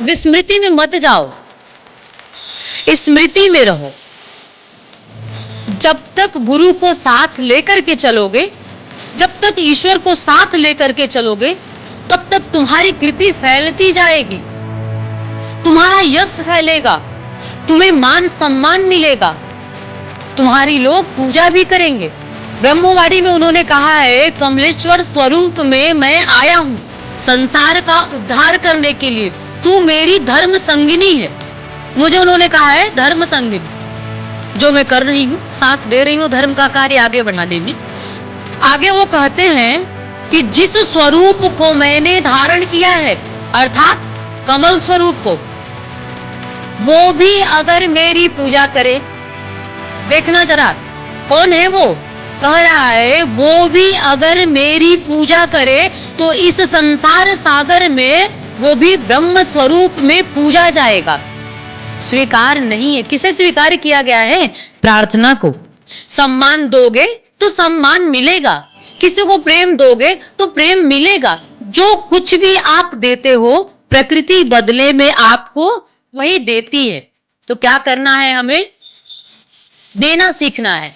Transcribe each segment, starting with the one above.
विस्मृति में मत जाओ, स्मृति में रहो। जब तक गुरु को साथ लेकर के चलोगे, जब तक ईश्वर को साथ लेकर के चलोगे, तब तक तुम्हारी कृति फैलती जाएगी, तुम्हारा यश फैलेगा, तुम्हें मान सम्मान मिलेगा, तुम्हारी लोग पूजा भी करेंगे। ब्रह्मवाणी में उन्होंने कहा है, कमलेश्वर स्वरूप में मैं आया हूं संसार का उद्धार करने के लिए, तू मेरी धर्म संगिनी है। मुझे उन्होंने कहा है धर्म संगिनी, जो मैं कर रही हूँ, साथ दे रही हूँ धर्म का कार्य आगे बढ़ाने में। आगे वो कहते हैं कि जिस स्वरूप को मैंने धारण किया है, अर्थात कमल स्वरूप को, वो भी अगर मेरी पूजा करे, देखना जरा कौन है वो, कह रहा है वो भी अगर मेरी पूजा करे तो इस संसार सागर में वो भी ब्रह्म स्वरूप में पूजा जाएगा। स्वीकार नहीं है। किसे स्वीकार किया गया है? प्रार्थना को। सम्मान दोगे तो सम्मान मिलेगा, किसी को प्रेम दोगे तो प्रेम मिलेगा। जो कुछ भी आप देते हो, प्रकृति बदले में आपको वही देती है। तो क्या करना है? हमें देना सीखना है।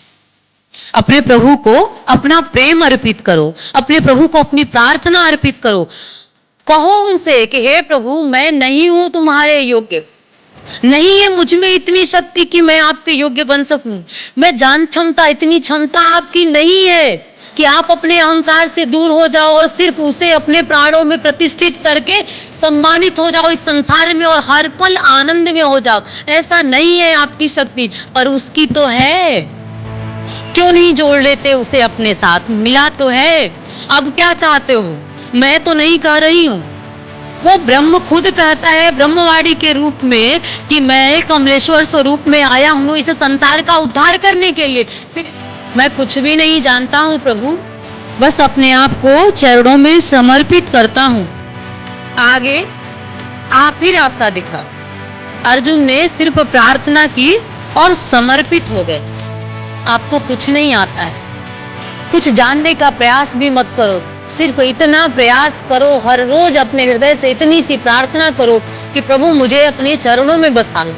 अपने प्रभु को अपना प्रेम अर्पित करो, अपने प्रभु को अपनी प्रार्थना अर्पित करो। कहो उनसे कि हे प्रभु, मैं नहीं हूं तुम्हारे योग्य, नहीं है मुझ में इतनी शक्ति कि मैं आपके योग्य बन सकूं, मैं जान क्षमता, इतनी क्षमता आपकी नहीं है कि आप अपने अहंकार से दूर हो जाओ और सिर्फ उसे अपने प्राणों में प्रतिष्ठित करके सम्मानित हो जाओ इस संसार में और हर पल आनंद में हो जाओ। ऐसा नहीं है आपकी शक्ति, पर उसकी तो है। क्यों नहीं जोड़ लेते उसे अपने साथ? मिला तो है। अब क्या चाहते हो? मैं तो नहीं कह रही हूं, वो ब्रह्म खुद कहता है ब्रह्मवाणी के रूप में कि मैं कमलेश्वर स्वरूप में आया हूं इस संसार का उद्धार करने के लिए। मैं कुछ भी नहीं जानता हूं प्रभु, बस अपने आप को चरणों में समर्पित करता हूं। आगे आप ही रास्ता दिखा। अर्जुन ने सिर्फ प्रार्थना की और समर्पित हो गए। आपको कुछ नहीं आता है, कुछ जानने का प्रयास भी मत करो, सिर्फ इतना प्रयास करो, हर रोज अपने हृदय से इतनी सी प्रार्थना करो कि प्रभु मुझे अपने चरणों में बसा लो।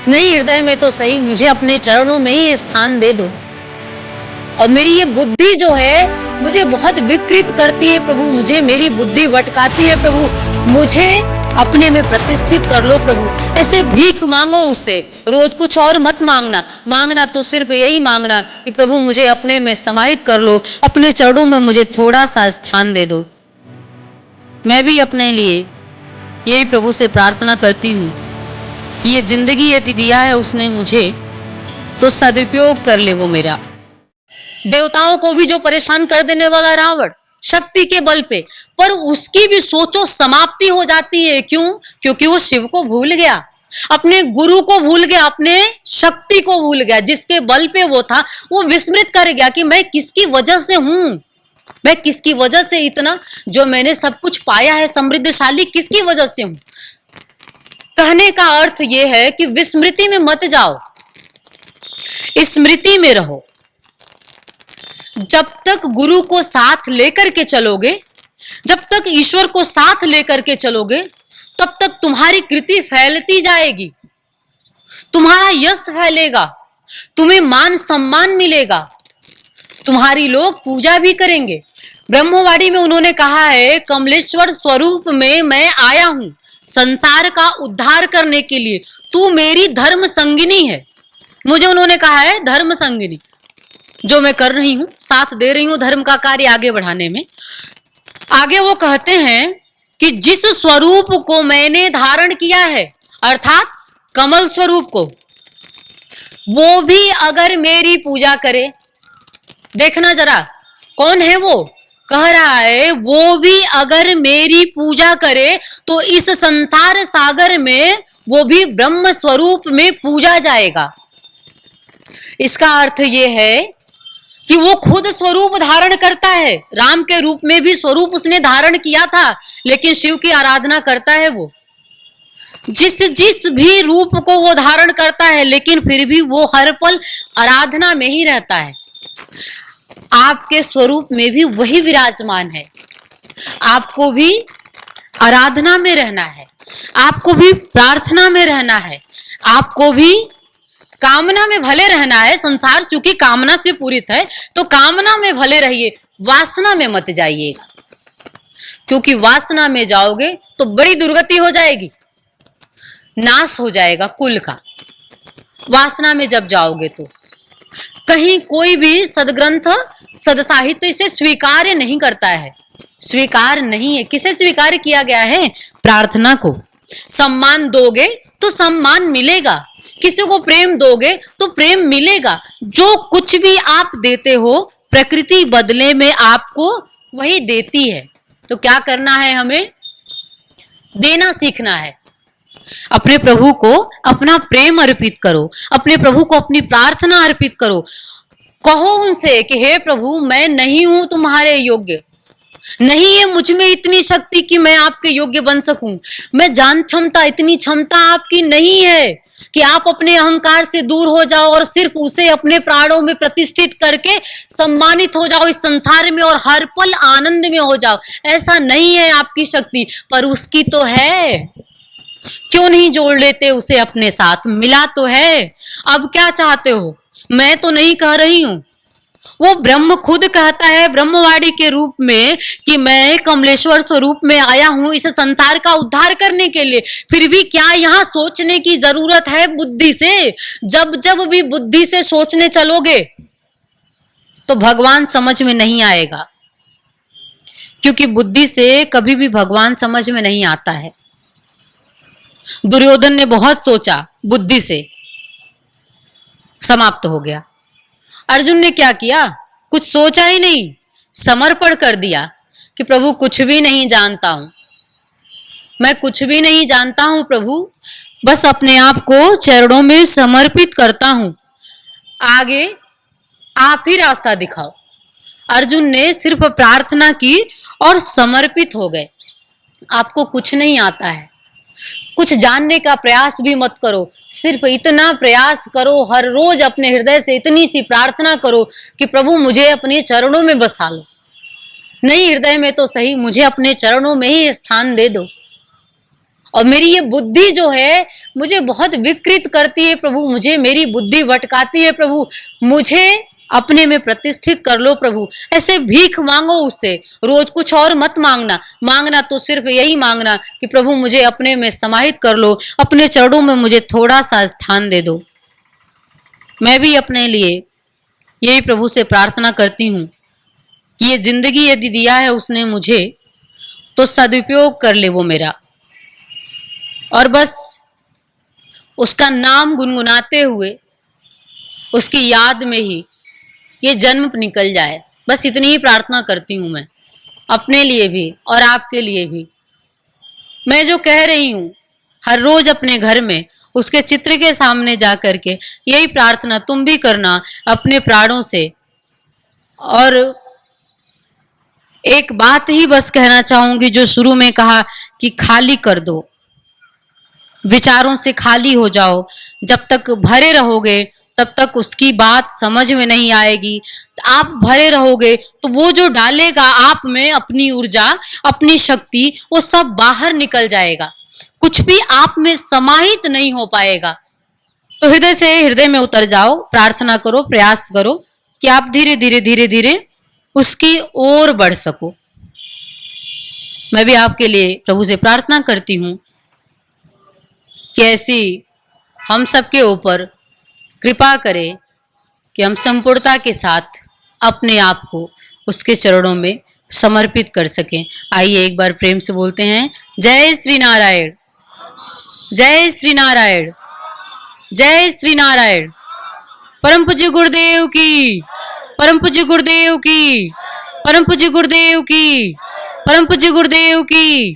नहीं हृदय में तो सही, मुझे अपने चरणों में ही स्थान दे दो। और मेरी ये बुद्धि जो है मुझे बहुत विकृत करती है प्रभु, मुझे मेरी बुद्धि भटकाती है प्रभु, मुझे अपने में प्रतिष्ठित कर लो प्रभु। ऐसे भीख मांगो उससे, रोज कुछ और मत मांगना। मांगना तो सिर्फ यही मांगना कि प्रभु मुझे अपने में समाहित कर लो, अपने चरणों में मुझे थोड़ा सा स्थान दे दो। मैं भी अपने लिए यही प्रभु से प्रार्थना करती हूँ। ये जिंदगी यदि दिया है उसने मुझे, तो सदुपयोग कर ले वो मेरा। देवताओं को भी जो परेशान कर देने वाला रावण, शक्ति के बल पे, पर उसकी भी सोचो समाप्ति हो जाती है। क्यों? क्योंकि वो शिव को भूल गया, अपने गुरु को भूल गया, अपने शक्ति को भूल गया, जिसके बल पे वो था। वो विस्मृत कर गया कि मैं किसकी वजह से हूं, मैं किसकी वजह से इतना जो मैंने सब कुछ पाया है समृद्धशाली, किसकी वजह से हूं। कहने का अर्थ यह है कि विस्मृति में मत जाओ, स्मृति में रहो। जब तक गुरु को साथ लेकर के चलोगे, जब तक ईश्वर को साथ लेकर के चलोगे, तब तक तुम्हारी कृति फैलती जाएगी, तुम्हारा यश फैलेगा, तुम्हें मान सम्मान मिलेगा, तुम्हारी लोग पूजा भी करेंगे। ब्रह्मवाणी में उन्होंने कहा है, कमलेश्वर स्वरूप में मैं आया हूं संसार का उद्धार करने के लिए, तू मेरी धर्म संगिनी है। मुझे उन्होंने कहा है धर्म संगिनी, जो मैं कर रही हूं, साथ दे रही हूं धर्म का कार्य आगे बढ़ाने में। आगे वो कहते हैं कि जिस स्वरूप को मैंने धारण किया है, अर्थात कमल स्वरूप को, वो भी अगर मेरी पूजा करे, देखना जरा कौन है वो, कह रहा है वो भी अगर मेरी पूजा करे तो इस संसार सागर में वो भी ब्रह्म स्वरूप में पूजा जाएगा। इसका अर्थ ये है कि वो खुद स्वरूप धारण करता है। राम के रूप में भी स्वरूप उसने धारण किया था, लेकिन शिव की आराधना करता है वो। जिस भी रूप को वो धारण करता है, लेकिन फिर भी वो हर पल आराधना में ही रहता है। आपके स्वरूप में भी वही विराजमान है, आपको भी आराधना में रहना है, आपको भी प्रार्थना में रहना है, आपको भी कामना में भले रहना है। संसार चूंकि कामना से पूरित है, तो कामना में भले रहिए, वासना में मत जाइएगा, क्योंकि वासना में जाओगे तो बड़ी दुर्गति हो जाएगी, नाश हो जाएगा कुल का। वासना में जब जाओगे तो कहीं कोई भी सदग्रंथ सदसाहित्य इसे स्वीकार नहीं करता है, स्वीकार नहीं है। किसे स्वीकार किया गया है? प्रार्थना को। सम्मान दोगे तो सम्मान मिलेगा, किसी को प्रेम दोगे तो प्रेम मिलेगा। जो कुछ भी आप देते हो प्रकृति बदले में आपको वही देती है। तो क्या करना है? हमें देना सीखना है। अपने प्रभु को अपना प्रेम अर्पित करो, अपने प्रभु को अपनी प्रार्थना अर्पित करो। कहो उनसे कि हे प्रभु, मैं नहीं हूं तुम्हारे योग्य, नहीं है मुझ में इतनी शक्ति कि मैं आपके योग्य बन सकूं। मैं जान क्षमता, इतनी क्षमता आपकी नहीं है कि आप अपने अहंकार से दूर हो जाओ और सिर्फ उसे अपने प्राणों में प्रतिष्ठित करके सम्मानित हो जाओ इस संसार में और हर पल आनंद में हो जाओ। ऐसा नहीं है आपकी शक्ति, पर उसकी तो है। क्यों नहीं जोड़ लेते उसे अपने साथ? मिला तो है। अब क्या चाहते हो? मैं तो नहीं कह रही हूं, वो ब्रह्म खुद कहता है ब्रह्मवाणी के रूप में कि मैं कमलेश्वर स्वरूप में आया हूं इस संसार का उद्धार करने के लिए। फिर भी क्या यहाँ सोचने की जरूरत है बुद्धि से? जब जब भी बुद्धि से सोचने चलोगे तो भगवान समझ में नहीं आएगा, क्योंकि बुद्धि से कभी भी भगवान समझ में नहीं आता है। दुर्योधन ने बहुत सोचा, बुद्धि से समाप्त हो गया। अर्जुन ने क्या किया? कुछ सोचा ही नहीं, समर्पण कर दिया कि प्रभु कुछ भी नहीं जानता हूं, मैं कुछ भी नहीं जानता हूं प्रभु, बस अपने आप को चरणों में समर्पित करता हूं, आगे आप ही रास्ता दिखाओ। अर्जुन ने सिर्फ प्रार्थना की और समर्पित हो गए। आपको कुछ नहीं आता है, कुछ जानने का प्रयास भी मत करो, सिर्फ इतना प्रयास करो, हर रोज अपने हृदय से इतनी सी प्रार्थना करो कि प्रभु मुझे अपने चरणों में बसा लो। नहीं हृदय में तो सही, मुझे अपने चरणों में ही स्थान दे दो। और मेरी ये बुद्धि जो है मुझे बहुत विकृत करती है प्रभु, मुझे मेरी बुद्धि भटकाती है प्रभु, मुझे अपने में प्रतिष्ठित कर लो प्रभु। ऐसे भीख मांगो उससे, रोज कुछ और मत मांगना। मांगना तो सिर्फ यही मांगना कि प्रभु मुझे अपने में समाहित कर लो, अपने चरणों में मुझे थोड़ा सा स्थान दे दो। मैं भी अपने लिए यही प्रभु से प्रार्थना करती हूँ कि ये जिंदगी यदि दिया है उसने मुझे, तो सदुपयोग कर ले वो मेरा, और बस उसका नाम गुनगुनाते हुए उसकी याद में ही ये जन्म निकल जाए। बस इतनी ही प्रार्थना करती हूं मैं, अपने लिए भी और आपके लिए भी। मैं जो कह रही हूं हर रोज अपने घर में उसके चित्र के सामने जा करके यही प्रार्थना तुम भी करना अपने प्राणों से। और एक बात ही बस कहना चाहूंगी जो शुरू में कहा कि खाली कर दो, विचारों से खाली हो जाओ। जब तक भरे रहोगे तब तक उसकी बात समझ में नहीं आएगी। आप भरे रहोगे तो वो जो डालेगा आप में अपनी ऊर्जा, अपनी शक्ति, वो सब बाहर निकल जाएगा, कुछ भी आप में समाहित नहीं हो पाएगा। तो हृदय से हृदय में उतर जाओ, प्रार्थना करो, प्रयास करो कि आप धीरे धीरे धीरे धीरे उसकी ओर बढ़ सको। मैं भी आपके लिए प्रभु से प्रार्थना करती हूँ कि ऐसी हम सबके ऊपर कृपा करे कि हम संपूर्णता के साथ अपने आप को उसके चरणों में समर्पित कर सकें। आइए एक बार प्रेम से बोलते हैं, जय श्री नारायण, जय श्री नारायण, जय श्री नारायण। परम पूज्य गुरुदेव की, परम पूज्य गुरुदेव की, परम पूज्य गुरुदेव की, परम पूज्य गुरुदेव की।